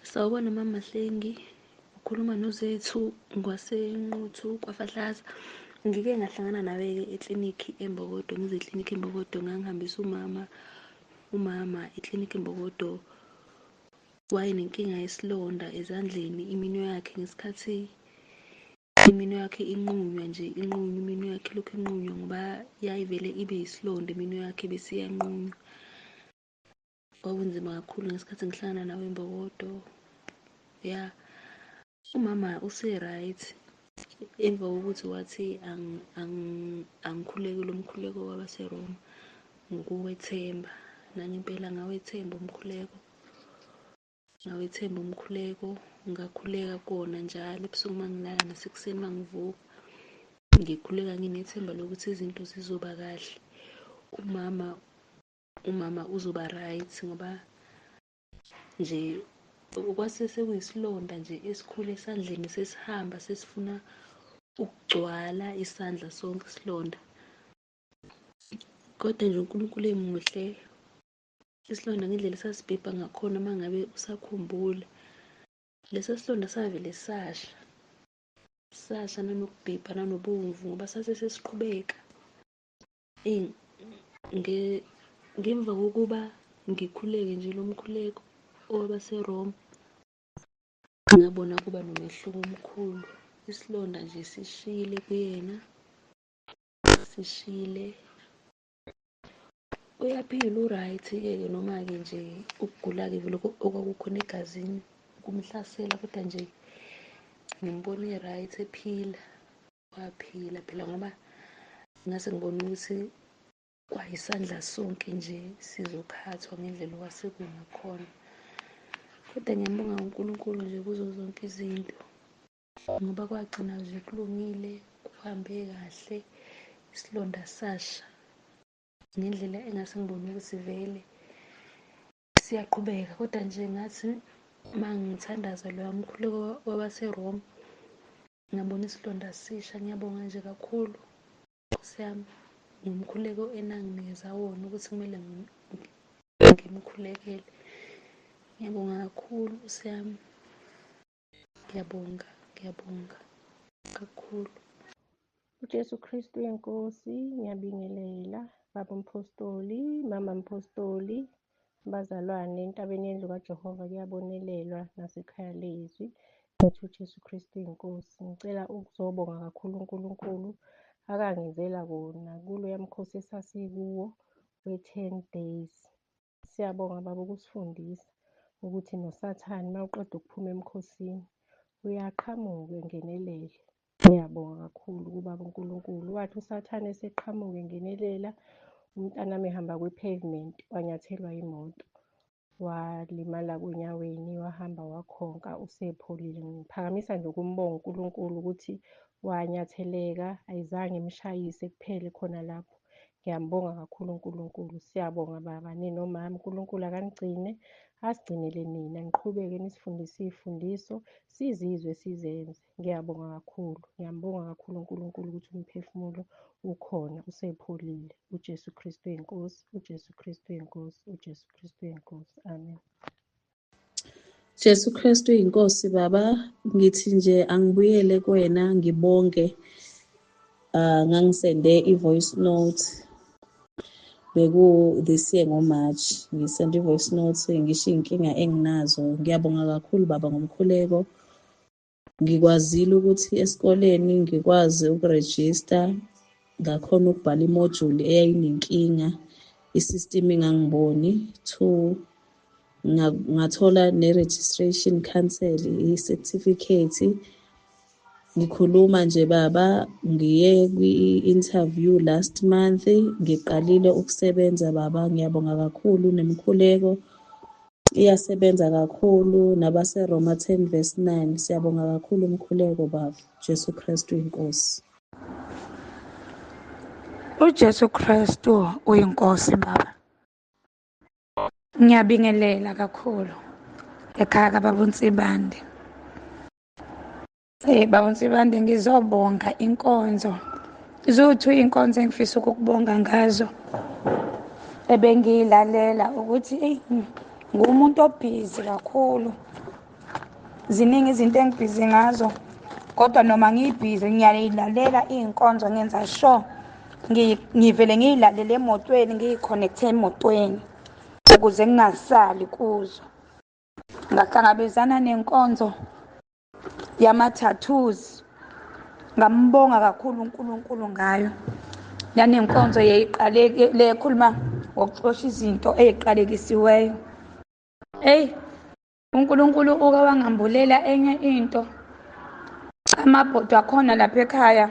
Sawubona Mama Mahlengi, ukhuluma noZethu ngwasenquthu kwaFahlaza. Ngike ngahlangana nawe-ke eklinikhi eMbokodo, ngize eklinikhi eMbokodo ngangihambisa umama eklinikhi eMbokodo. Wayenenkinga yesilonda ezandleni, iminwe yakhe ngesikhathi iminwe yakhe inqunywa nje, iminwe yakhe lokhu inqunywa ngoba yayivele ibe yisilonda, iminwe yakhe bese iyanqunywa. Kwakunzima kakhulu ngesikhathi ngihlangana nawe eMbokodo. Ya, umama use-right emva kokuthi wathi angikhuleke lo mkhuleko wabaseRoma ngokuwethemba. Nangempela ngawethemba umkhuleko, ngakhuleka kona njalo ebusuku mangilala nasekuseni mangivuka. Ngikhuleka nginethemba lokuthi izinto zizoba kahle. Umama uzoba right ngoba nje kwase sekuyisilonda nje esikhulu esandleni, sesihamba sesifuna ukugcwala isandla sonke isilonda. Kodwa nje uNkulunkulu emuhle, isilonda ngendlela esasibhibha ngakhona mangabe usakhumbula. Lesa silonda savele sasha nanokubhibha nanobomvu ngoba sase sesiqhubeka. Ngemva kokuba ngikhuleke nje lo mkhuleko owabaseRoma, ngabona kuba nomehluko omkhulu. Isilonda nje sishile kuyena, sishile. Uyaphila u-right-ke noma-ke nje ukugula-ke vele okwakukhona egazini kumhlasela, kodwa nje ngimbona e-right ephila. Waphila phela ngoba ngase ngibona ukuthi kwayisandla sonke nje sizokhathwa ngendlela okwasekungakhona. Kodwa ngiyambonga uNkulunkulu nje kuzo zonke izinto ngoba kwagcina nje kulungile, kuhambe kahle, isilonda sasha ngendlela engase ngibone ukuthi vele siyaqhubeka. Kodwa nje ngathi mangithandaza loya mkhuleko wabaseRoma, ngabona isilonda sisha. Ngiyabonga nje kakhulu Nkosi yami ngomkhuleko enanginikeza wona ukuthi kumele ngimkhulekele. Ngiyabonga kakhulu Nkosi yami, ngiyabonga kakhulu. uJesu Kristu yenkosi, ngiyabingelela Baba Mpostoli, Mama Mpostoli, bazalwane entabeni yendlu kaJehova kuyabonelelwa nasekhaya lezwi. Ngithi uJesu Kristu yenkosi, ngicela ukuzobonga kakhulu uNkulunkulu akangenzela kona kuloya mkhosi esasikuwo we-10 days. Siyabonga Baba ukusifundisa ukuthi noSathane mawuqeda ukuphuma emkhosini uyaqhamuka engenelele. Ngiyabonga kakhulu kuBaba uNkulunkulu. Wathi uSathane eseqhamuka engenelela, umntanami ehamba kwi-pavement wanyathelwa imoto, walimala kunyaweni, wahamba wakhonka, usepholile. Ngiphakamisa nje ukumbonga uNkulunkulu ukuthi wanyatheleka, ayizange imshayise kuphele khona lapho. Ngiyambonga kakhulu uNkulunkulu. Siyabonga Baba, ninomama. uNkulunkulu akanigcine, asigcinele nina, niqhubeke nisifundise iy'fundiso, sizizwe sizenze. Ngiyabonga kakhulu, ngiyambonga kakhulu uNkulunkulu ukuthi umphefumulo ukhona, usepholile. uJesu Kristu yenkosi, uJesu Kristu yenkosi, uJesu Kristu yenkosi. Amen. Jesu Kristu inkosi Baba, ngithi nje angibuyele kuwena ngibonge. Ngangisende i-voice note this year ngoMarch, ngisende i-voice note ngisho iy'nkinga enginazo. Ngiyabonga kakhulu Baba ngomkhuleko. Ngikwazile ukuthi esikoleni ngikwazi ukurejista, ngakhona ukubhala imojuli eyayinenkinga, i-system ingangiboni. 2, ngathola ne-registration cancel, i-certificate. Ngikhuluma nje Baba, ngiye kwi-interview last month, ngiqalile ukusebenza Baba. Ngiyabonga kakhulu nemkhuleko iyasebenza kakhulu, nabaseRoma 10:9. Siyabonga kakhulu umkhuleko Baba. Jesu Kristu inkosi. uJesu Kristu uyinkosi Baba. Ngiyabingelela kakhulu ekhaya kaBaba uNsibande. Baba uNsibande, ngizobonga inkonzo. Izothu inkonzo engifisa ukukubonga ngazo ebengiyilalela ukuthi ngumuntu obhizi kakhulu ziningi izinto engibhizi ngazo, kodwa noma ngibhizi ngiyayilalela iy'nkonzo, ngenza sure ngivele ngiyilalele emotweni, ngiyi-connect-e emotweni ukuze ngingasali kuzo. Ngahlangabezana nenkonzo yama-tattoos, ngambonga kakhulu uNkulunkulu ngayo. Nanenkonzo lekhuluma ngokuxosha izinto ey'qalekisiweyo. uNkulunkulu uke wangambulela enye into. Amabhodo akhona lapha ekhaya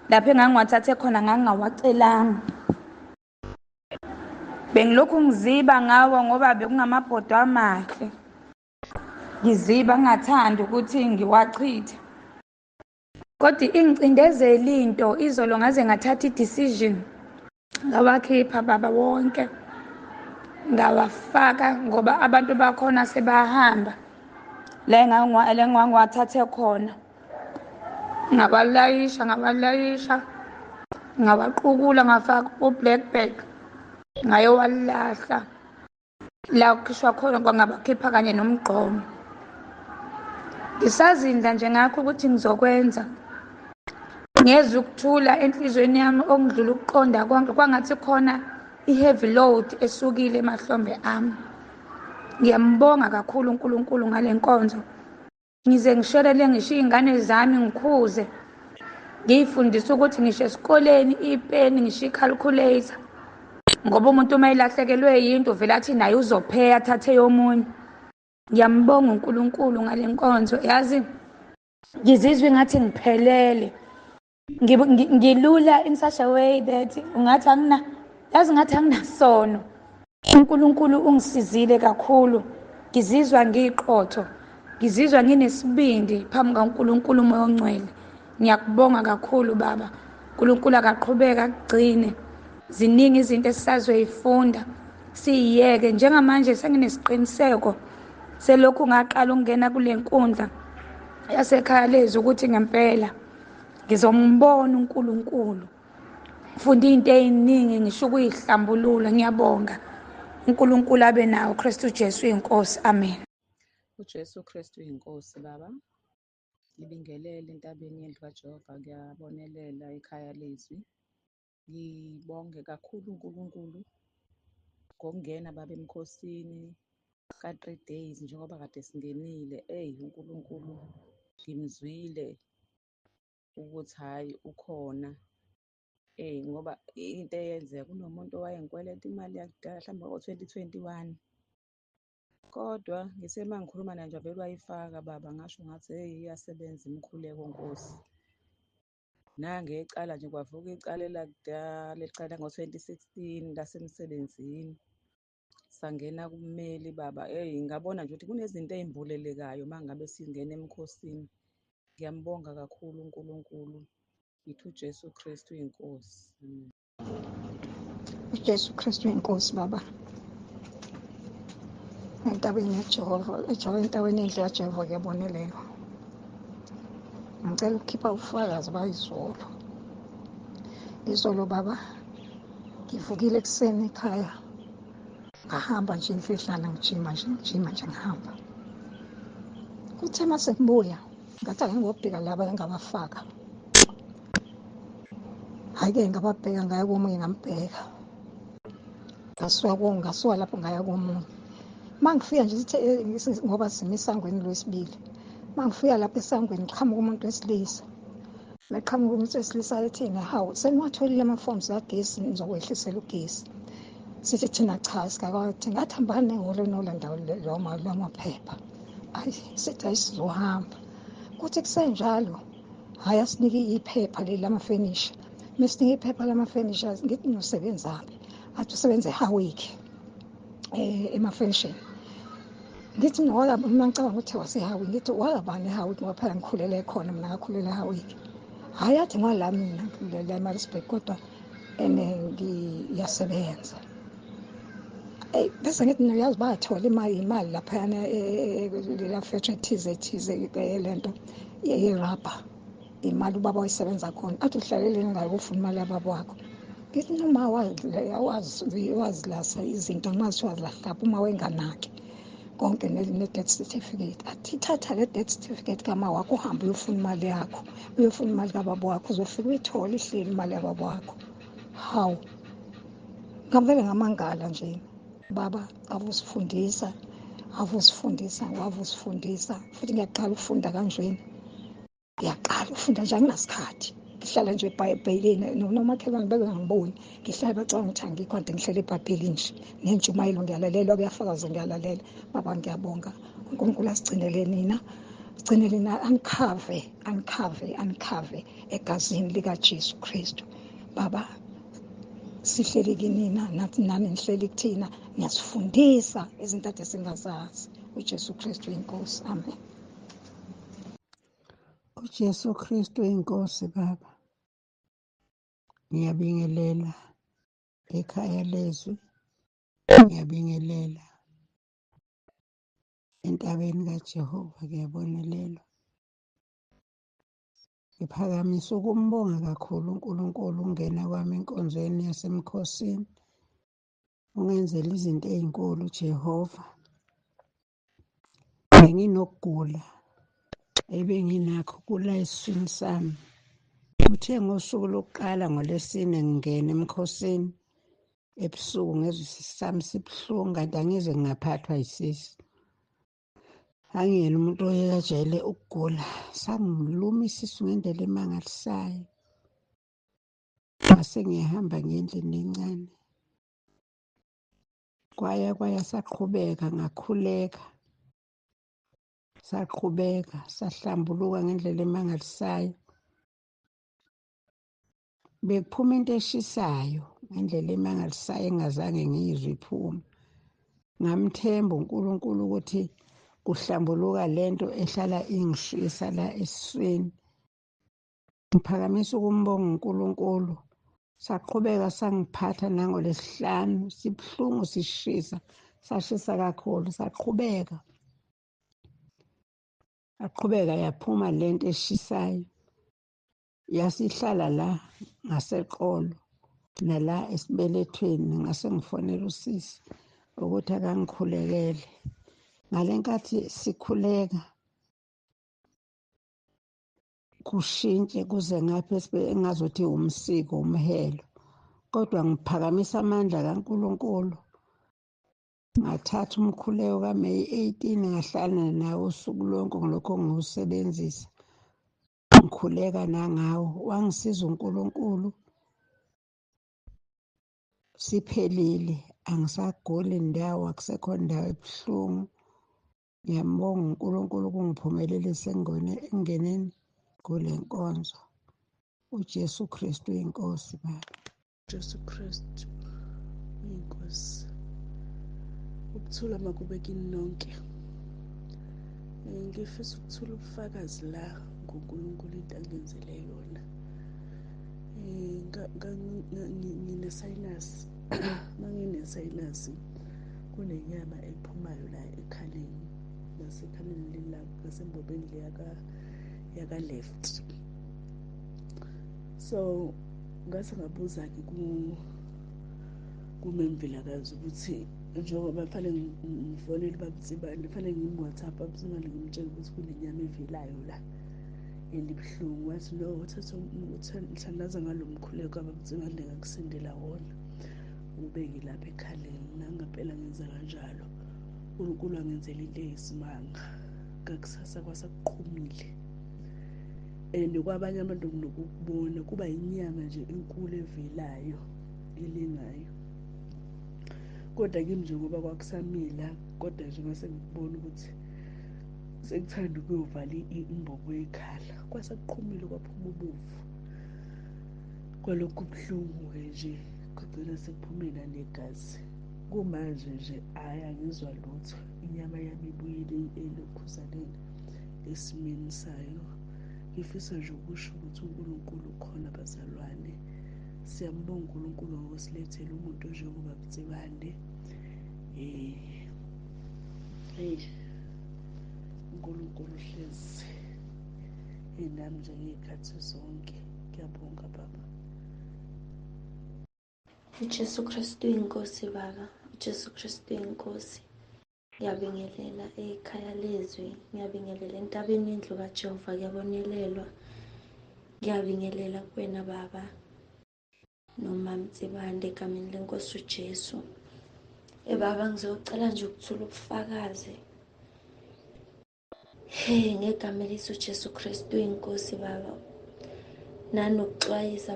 lapho engangiwathathe khona ngangingawacelanga. Bengilokhu ngiziba ngawo ngoba bekungamabhodo amahle. Ngiziba ngingathandi ukuthi ngiwachithe. Kodwa ingicindezela into, izolo ngaze ngathatha i-decision ngawakhipha baba wonke, ngawafaka ngoba abantu bakhona sebahamba la engangiwathathe khona. Ngawalayisha ngawaqukula, ngafaka ku-black bag, ngayowalahla la kukhishwa khona, ngabakhipha kanye nomgqomo. Ngisazinda nje ngakho ukuthi ngizokwenza. Ngezwe ukuthula enhlizweni yami okudlula ukuqonda konke, kwangathi khona i-heavy load esukile emahlombe ami. Ngiyambonga kakhulu uNkulunkulu ngale nkonzo. Ngize ngishorele ngisho iy'ngane zami, ngikhuze, ngiyifundise ukuthi ngisho esikoleni ipeni, ngisho i-calculator, ngoba umuntu uma elahlekelwe yinto vele athi naye uzopheya athathe yomunye. Ngiyambonga uNkulunkulu ngale nkonzo. Yazi ngizizwe ngathi ngiphelele, ngilula in such a way that ngathi anginasono. uNkulunkulu ungisizile kakhulu, ngizizwa ngiqotho, ngizizwa nginesibindi phambi kaNkulunkulu umoya ongcwele. Ngiyakubonga kakhulu baba. uNkulunkulu akaqhubeke akugcine. Ziningi izinto esisazoyifunda siyiyeke. Njengamanje senginesiqiniseko selokhu ngaqala ukungena kule nkundla yasekhaya lezi ukuthi ngempela ngizombona uNkulunkulu, ngifunda iy'nto ey'ningi, ngisho ukuyihlambulula. Ngiyabonga. uNkulunkulu abe nawo. uKristu Jesu inkosi. Amen. uJesu Kristu inkosi. Baba, ngibingelele entabeni yendlu kaJehova, ngiyabonelela ekhaya lezwi. Ngibonge kakhulu uNkulunkulu ngokungena baba emkhosini ka-3 days njengoba kade singenile. uNkulunkulu ngimzwile ukuthi hhayi ukhona. Ngoba into eyenzeka, kunomuntu owayengikweleta imali yakudala mhlawumbe ngo-2021, kodwa ngisema ngikhuluma naye nje vele wayifaka baba, ngasho ngathi iyasebenza imikhuleko Nkosi. Nange icala nje kwavuka icala elakudala eliqala ngo-2016 lasemsebenzini, sangena kummeli baba. Ngabona nje ukuthi kunezinto ey'mbulelekayo uma ngabe singena emkhosini. Ngiyambonga kakhulu uNkulunkulu. Ngithi uJesu Kristu inkosi. uJesu Kristu inkosi baba. Entabeni yaJehova, entabeni yendlu kaJehova kuyabonelelwa. Ngicela ukukhipha ubufakazi bayizolo. Izolo baba ngivukile ekuseni ekhaya, ngahamba nje imfidlana, ngijima nje ngihamba. Kuthe uma sengibuya ngathi ake ngiyobheka laba engabafaka. Hhayi-ke ngababheka, ngaya komunye ngambheka, ngasuka lapho ngaya komunye. Uma ngifika nje ngoba sime esangweni lwesibili, uma ngifika lapho esangweni kuqhamuka umuntu wesilisa. Meqhamuka umuntu wesilisa ethini, hawu seniwatholile ama-forms kagesi, nizokwehlisela ugesi. Sithi thina cha, sikakwathi. Ngathi hambani nehholo nolanda lawo maphepha. Sithi hayi sizohamba. Kuthi kusenjalo, hhayi asinike iphepha leli lamafenisha. Mesinike iphepha lamafenisha, ngithi nosebenzaphi? Athi usebenza eHowick emafenishini. Ngithi mina ngicabanga ukuthi waseHowick. Ngithi wakabani eHowick ngoba phela ngikhulele khona, mina ngakhulela eHowick. Hhayi athi ngala mina ngikhulela eMaritzburg, kodwa ngiyasebenza. Bese ngithi uyazi bathola imali laphayana lela factory thize lento yerabha, imali ubaba wayisebenza khona. Athi uhlaleleni ngayo ufuna imali yababa wakho. Ngithi noma wazilasa izinto nxa kuthiwa zilahlapha uma wenganaki. konke ne-death certificate. Athi thatha le death certificate kama wakho uhambe uyofuna imali yakho, uyofuna imali kababa wakho, uzofika uyithole ihleli imali yababa wakho. Hawu, ngavele ngamangala nje. Baba avusifundisa, wavusifundisa futhi ngiyaqala ukufunda kanjeni. Ngiyaqala ukufunda nje anginasikhathi. Ngihlala nje eBhayibhelini nomakhelwane bengangiboni. Ngihlala bacabanga ukuthi angikho kanti ngihlala eBhayibhelini nje. Nentshumayelo ngiyalalela, kuyafakaza ngiyalalela. Baba ngiyabonga. uNkulunkulu asigcinele nina. Sigcinele nina, anikhave egazini likaJesu Kristu. Baba sihleli kinina, nathi nani nihleli kuthina, niyasifundisa izinto ade singazazi. uJesu Kristu inkosi. Amen. uJesu Kristu inkosi Baba. Ngiyabingelela ekhaya lezwi. Ngiyabingelela entabeni kaJehova, ngiyabonelelwa. Ngiphakamisa ukumbonga kakhulu uNkulunkulu ungena kwami enkonzweni yasemkhosini. Ungenzela izinto ey'nkulu Jehova. Benginokugula ebenginakho kula esiswini sami. Uthe ngosuku lokuqala ngoLwesine ngingena emkhosini ebusuku ngezwe isisu sami sibuhlungu kanti angize ngaphathwa yisisu. Angiyena umuntu oyekajayele ukugula. Sangiluma isisu ngendlela emangalisayo. Ngase ngiyahamba ngendlini encane. Kwaya saqhubeka ngakhuleka. Saqhubeka sahlambuluka ngendlela emangalisayo. Bekuphuma into eshisayo ngendlela emangalisayo engazange ngiyizwe iphuma. Ngamthemba uNkulunkulu ukuthi kuhlambuluka lento ehlala ingishisa la esiswini. Ngiphakamisa ukumbonga uNkulunkulu. Saqhubeka sangiphatha nangoLwesihlanu sibuhlungu sishisa. Sashisa kakhulu saqhubeka. Yaqhubeka yaphuma lento eshisayo. Yasihlala la ngaseqolo nala esibelethweni. Ngase ngifonela usisi ukuthi akangikhulekele. Ngalenkathi sikhuleka kushintshe kuze ngapha engazuthi umsiko, umhelo. Kodwa ngiphakamisa amandla kaNkulunkulu. Ngathatha umkhuleko kaMeyi 18 ngahlala nawo usuku lonke ngilokho ngiwusebenzisa. Ngikhuleka nangawo. Wangisiza uNkulunkulu. Siphelile. Angisaguli ndawo, akusekho ndawo ebuhlungu. Ngiyambonga uNkulunkulu ukungiphumelelisa engeneni kule nkonzo. uJesu Kristu inkosi Baba. Jesu Kristu inkosi. Ukuthula makube kini nonke. Ngifisa ukuthula ubufakazi la ngoNkulunkulu into angenzele yona. Ngine-sinus. Mangine-sinus kunenyama ephumayo la ekhaleni. Nasekhaleni lila ngasembobeni yaka left. So ngase ngabuza-ke kumemvilakazi ukuthi njengoba fanele ngifonele uBab'Tsibane, fanele ngimWhatsApp uBab'Tsibane ngimtshele ukuthi kunenyama evelayo la elibuhlungu. Wathi no, uthandaza ngalo mkhuleko kaBab'Tsibane ngakusendela wona ubeke lapha ekhaleni. Nangempela ngenza kanjalo. uNkulunkulu angenzela into eyisimanga. Ngakusasa kwasakuqhumile. And kwabanye abantu nginokukubona kuba inyama nje enkulu evelayo elengayo. Kodwa kimi njengoba kwakusamila, kodwa nje mase ngikubona ukuthi sekuthanda ukuyovala imbobo yekhala. Kwasakuqhumile kwaphuma ubovu. Kwalokhu buhlungu-ke nje kugcina sekuphume negazi. Kumanje nje hhayi angizwa lutho. Inyama yami ibuyile elokhuzaneni esimeni sayo. Ngifisa nje ukusho ukuthi uNkulunkulu ukhona bazalwane. Siyambonga uNkulunkulu ngokusilethela umuntu njengoBab'Tsibane. uNkulunkulu hlezi enami nje ngey'khathi zonke. Ngiyabonga Baba. uJesu Kristu inkosi Baba. uJesu Kristu inkosi. ngiyabingelela ekhaya lezwi, ngiyabingelela entabeni indlu kaJehova kuyabonelelwa. Ngiyabingelela kuwena Baba noma Mtsibande egameni lenkosi uJesu. Baba ngizocela nje ukuthula ubufakazi ngegama elithi uJesu Kristu inkosi Baba, nanokuxwayisa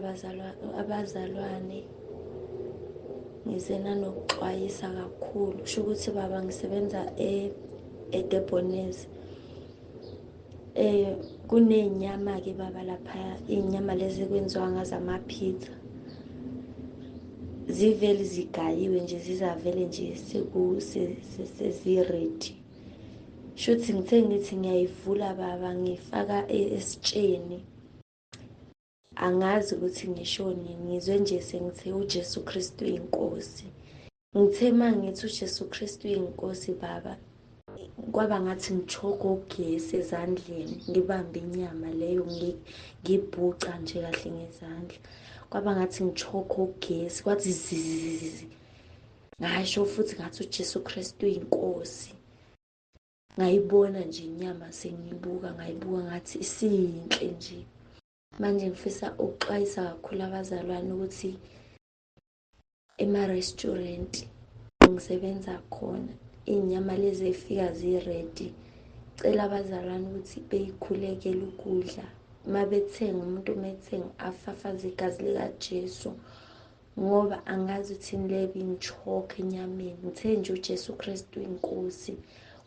abazalwane. Ngize nanokuxwayisa kakhulu, kusho ukuthi Baba ngisebenza eDebonezi. Kuney'nyama-ke Baba lapha, iy'nyama lezi kwenziwa ngazo amapizza, zivele zigayiwe nje, zizavele nje sezi-ready. Shuthi ngithe ngithi ngiyayivula Baba, ngifaka esitsheni, angazi ukuthi ngisho nini, ngizwe nje sengithe uJesu Kristu inkosi. Ngithe mangithi uJesu Kristu inkosi Baba, kwaba ngathi ngichoka ugesi ezandleni, ngibambe inyama leyo ngibhuca nje kahle ngezandla. Kwaba ngathi ngichoka ugesi, kwathi zizizizi. Ngasho futhi ngathi uJesu Kristu inkosi. Ngayibona nje inyama sengiyibuka, ngayibuka ngathi isiyinhle nje. Manje ngifisa ukuxwayisa kakhulu abazalwane ukuthi ema-restaurant ngisebenza khona, iy'nyama lezi ey'fika zi-ready. Cela abazalwane ukuthi beyikhulekele ukudla. Umuntu methenga afafaze igazi likaJesu, ngoba angazi uthini le bingichoka enyameni. Ngithe nje uJesu Kristu inkosi,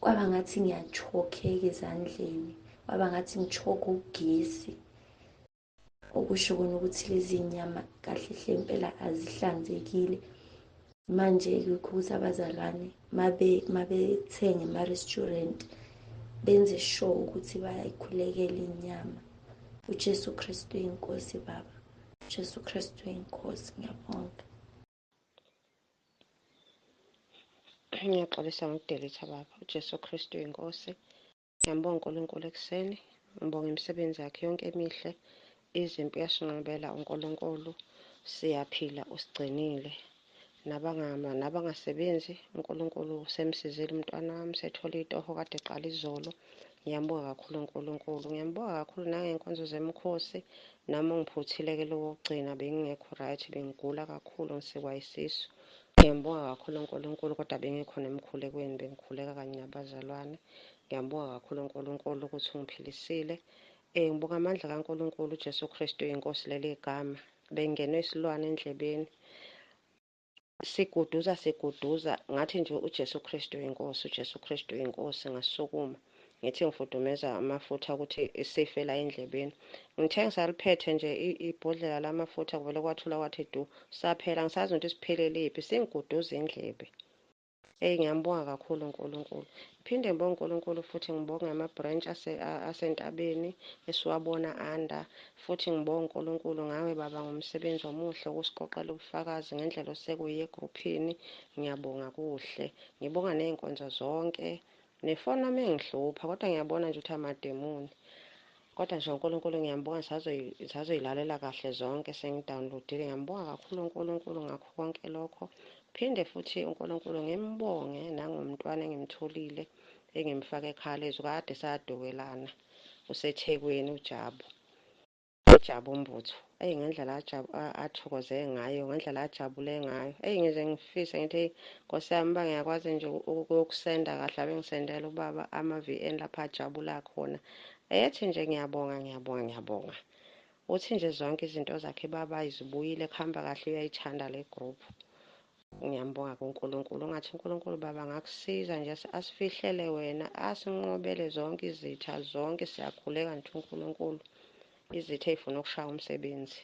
kwaba ngathi ngiyachokeka ezandleni, kwaba ngathi ngichoka ugesi. Okusho kona ukuthi lezi nyama kahle hle impela azihlanzekile. Manje-ke ukuthi abazalwane mabethenga ema-restaurant benze sure ukuthi bayayikhulekela inyama. uJesu Kristu inkosi Baba, uJesu Kristu inkosi. Ngiyabonga. Ngiyaxolisa ngokudelitha Baba. uJesu Kristu inkosi. Ngiyambonga uNkulunkulu ekuseni, ngibonga imisebenzi yakhe yonke emihle. Izimpi yasinqobela uNkulunkulu, siyaphila usigcinile. Nabangasebenzi uNkulunkulu semsizile umntwana wami, sethola itoho kade eqala izolo. Ngiyambonga kakhulu uNkulunkulu. Ngiyambonga kakhulu nangenkonzo zemikhosi. Nami ungiphuthile-ke lo wokugcina, bengingekho right, bengigula kakhulu, ngisikwa yisisu. Ngiyambonga kakhulu uNkulunkulu, kodwa bengikhona emkhulekweni, bengikhuleka kanye nabazalwane. Ngiyambonga kakhulu uNkulunkulu ukuthi ungiphilisile. Ngibonga amandla kaNkulunkulu uJesu Kristu inkosi, leli gama. Bengingenwe isilwane endlebeni, siguduza ngathi nje uJesu Kristu inkosi, uJesu Kristu inkosi. Ngasukuma ngithi ngifudumeza amafutha ukuthi isifela endlebeni. Ngithe ngisaliphethe nje ibhodlela lamafutha, kuvele kwathula kwathi du, saphela. Ngisazi ukuthi sipheleliphi, singiguduza indlebe. Ngiyambonga kakhulu uNkulunkulu. Phinde ngibonga uNkulunkulu futhi ngibonga ama-branch asentabeni esiwabona anda. Futhi ngibonga uNkulunkulu ngawe Baba ngomsebenzi omuhle wokusiqoqela ubufakazi ngendlela osekuyiyo egruphini. Ngiyabonga kuhle. Ngibonga ney'nkonzo zonke. Nefoni nami engihlupha, kodwa ngiyabona nje ukuthi amademoni. Kodwa nje uNkulunkulu ngiyambonga, sazoyilalela kahle zonke, sengidownloadile. Ngiyambonga kakhulu uNkulunkulu ngakho konke lokho. Phinde futhi uNkulunkulu ngimbonge nangomntwana engimtholile, engimfaka ekhaya lezwi. Kade sadukelana, useThekwini, uJabu Mbutho. Ngendlela athokoze ngayo, ngendlela ajabule ngayo. Ngize ngifise ngithi Nkosi yami, uba ngiyakwazi nje ukuyokusenda kahle, abengisendela ubaba ama-VN lapha ajabula khona. Ethi nje ngiyabonga. Uthi nje zonke izinto zakhe baba izibuyile, kuhamba kahle, uyayithanda le group. Ngiyambonga kuNkulunkulu. Ungathi uNkulunkulu Baba ngakusiza nje, asifihlele wena, asinqobele zonke izitha zonke. Siyakhuleka nje uNkulunkulu, izitha ey'funa ukushaya umsebenzi,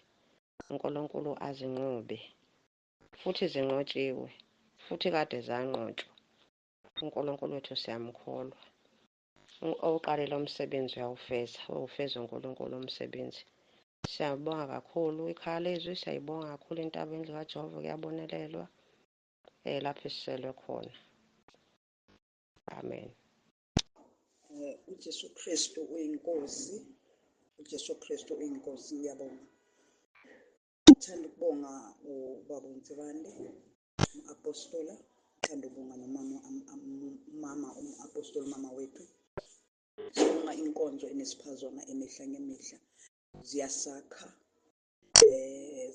uNkulunkulu azinqobe, futhi zinqotshiwe, futhi kade zanqotshwa. uNkulunkulu wethu siyamkholwa. Owuqalela umsebenzi uyawufeza uNkulunkulu umsebenzi. Siyabonga kakhulu ikhaya lezwi, siyayibonga kakhulu intaba endlu kaJehova kuyabonelelwa lapho esiselwe khona. Amen. uJesu Kristu uyinkosi, uJesu Kristu uyinkosi. Ngiyabonga, ngithanda ukubonga ubaba uNtsibande, uApostola. Ngithanda ukubonga nomama apostoli mama wethu. Sibonga inkonzo enesiphazona emihla ngemihla, ziyasakha,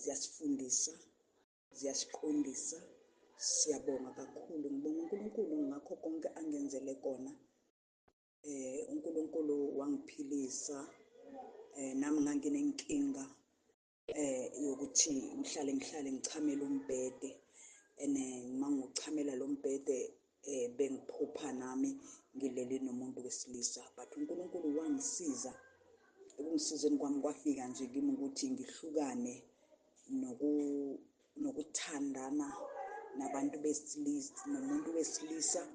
ziyasifundisa, ziyasiqondisa. Siyabonga kakhulu, ngibonga uNkulunkulu ngakho konke angenzele kona. uNkulunkulu wangiphilisa, nami nganginenkinga yokuthi ngihlale ngichamele umbhede, uma ngiwuchamela lo mbhede bengiphupha nami ngilele nomuntu wesilisa, but uNkulunkulu wangisiza. Ekungisizeni kwami kwafika nje kimi ukuthi ngihlukane nokuthandana nabantu besilisa, nomuntu wesilisa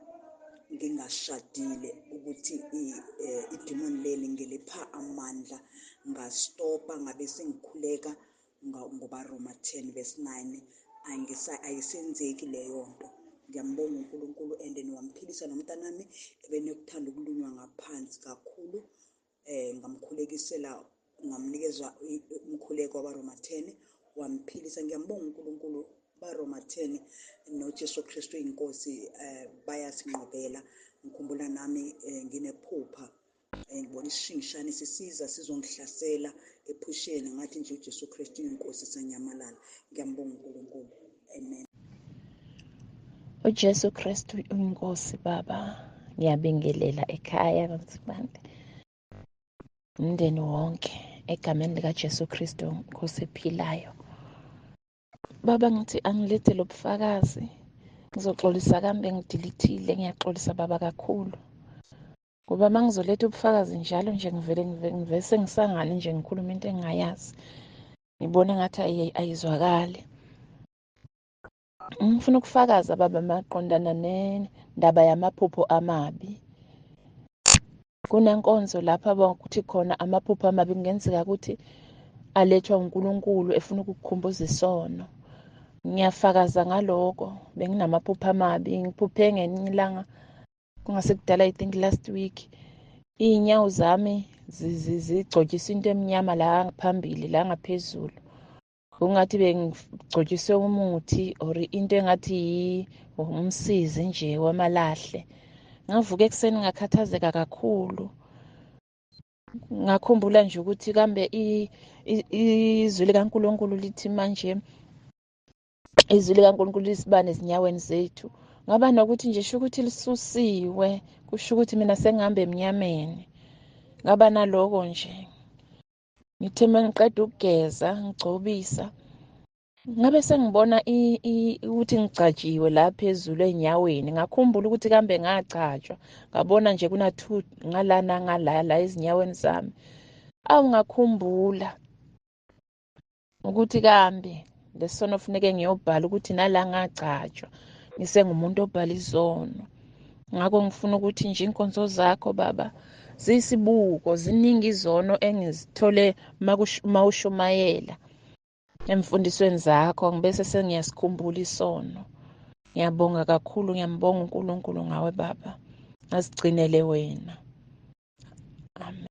ngingashadile, ukuthi idemoni leli ngelipha amandla, ngastopa, ngabe sengikhuleka ngoba Roma 10:9 ayisenzeki leyo nto. Ngiyambonga uNkulunkulu and niwamphilisa nomntanami ebenokuthanda ukulunywa ngaphansi kakhulu. Ngamkhulekisela, ngamnikeza umkhuleko wabaRoma 10, wamphilisa. Ngiyambonga uNkulunkulu. BaRoma 10 noJesu Kristu inkosi bayasinqobela. Ngikhumbula nami nginephupha, ngibona isishingishane sisiza sizongihlasela ephusheni, ngathi nje uJesu Kristu inkosi sanyamalala. Ngiyambonga uNkulunkulu. Amen. uJesu Kristu uyinkosi baba. Ngiyabingelela ekhaya kaNsibande, umndeni wonke, egameni likaJesu Kristu inkosi ephilayo. Baba, ngithi angilethe lo bufakazi, ngizoxolisa kambe ngidilithile. Ngiyaxolisa baba kakhulu, ngoba uma ngizoletha ubufakazi njalo nje ngivele sengisangane nje ngikhuluma into engingayazi, ngibona ngathi ayizwakali. Ngifuna ukufakaza baba maqondana nendaba yamaphupho amabi. Kunenkonzo lapha bakuthi khona amaphupho amabi kungenzeka ukuthi alethwa uNkulunkulu efuna ukukukhumbuza isono. Ngiyafakaza ngaloko. Benginamaphupho amabi, ngiphuphe ngelinye ilanga, kungasekudala, I think last week, iy'nyawo zami zigcotshisa into emnyama la phambili, la ngaphezulu. Kungathi bengigcotshiswe umuthi or into engathi umsizi nje wamalahle. Ngavuka ekuseni ngakhathazeka kakhulu. Ngakhumbula nje ukuthi kambe izwi likaNkulunkulu lithi manje, izwi likaNkulunkulu lisibane ezinyaweni zethu. Ngaba nokuthi nje sho ukuthi lisusiwe, kusho ukuthi mina sengihamba emnyameni. Ngaba naloko nje. Ngithe uma ngiqeda ukugeza, ngigcobisa, ngabe sengibona ukuthi ngicatshiwe la phezulu enyaweni. Ngakhumbula ukuthi kambe ngacatshwa, ngabona nje kuna-2 ngalana ngala ezinyaweni zami. Ngakhumbula ukuthi kambe lesono funeke ngiyobhala ukuthi nala ngacatshwa ngisengumuntu obhala izono. Ngakho ngifuna ukuthi nje inkonzo zakho baba ziyisibuko, ziningi izono engizithole mawushumayela emfundisweni zakho, ngibese sengiyasikhumbula isono. Ngiyabonga kakhulu, ngiyambonga uNkulunkulu ngawe baba, asigcinele wena. Amen.